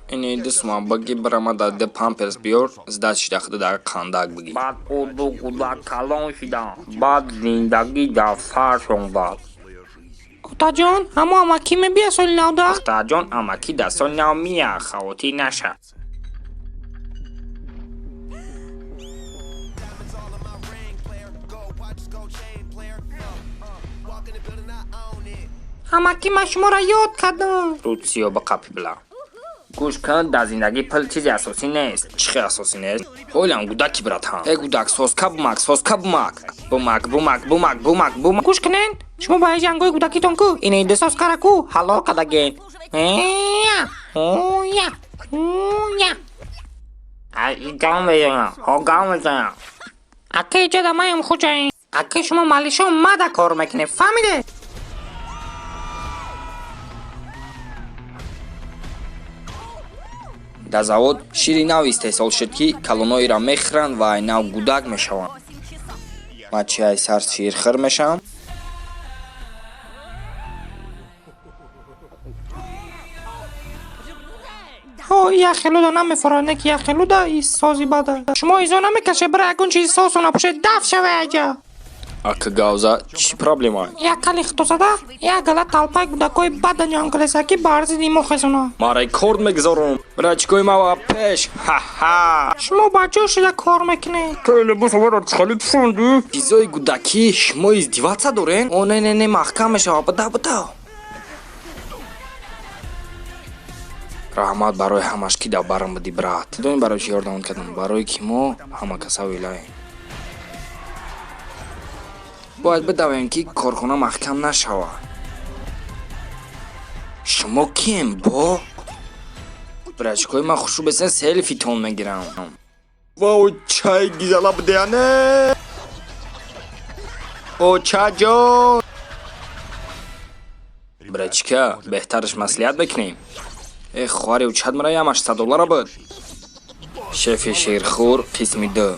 اینه دستم بگی برام داده پامپرس بیار زدش داخل در خاندق بگی. بعد کودک کلان شدم. بعد زندگی دفتر شد. اوتا جان اما اماکی می بیا سال نو دا. اوتا جان اماکی دا سال نو میا خواهی نشه. اماکی ما شما را یاد کردم. روتسیو با قپی بلا. گوش کن در زندگی پل چیزی اساسی نیست. چی اساسی نیست؟ هولم گودکی برات هم. ای گودک سوس بومک. گوش کنین شما با جنگای گودکیتون کو اینه دساس کارکو حالا کداگین. اکی جدا مایم خوچاین. اکی شما مالیشو مادا کار میکنه فهمیده؟ در завод شیری نو استحصال شد که کلونایی را میخرند و ای نو گودک میشوند. ما چی ای سر شیرخر میشم؟ یا خلودا نمیفرانه که یا خلودا ای سازی باده. شما ایزا نمیکشه برای اگون چیز سازونا پشه دف شوه اجا. اکا گاوزا چی پرابلمای؟ یا کلی خطو زده یا گلت تلپای گودکای بدن یانگلیسه که برزی دیمو خزونا. مارای کورد میگذارم. برای چکوی ما پیش. شما با جوش کار میکنه. خیلی بسوارد خالید فوندی. چیزای گودکی شما ازدیواتسا دارین؟ او نه محکم میشه بدا. رحمت برای همش کی دا برام بدی برات. دون برای چی یاردان کردم برای کی ما همه کسا ویلای. باید بدویم که کارخونه محکم نشود. شما کیم با؟ برای چکای من خوشو بسن سلفی تون میگیرم. واو چای گیزالا بدیانه. او چا جان. برای چکا بهترش مسئولیت بکنیم. خواری و چند مرای همش $100 بود. شف شیرخور قسم 2.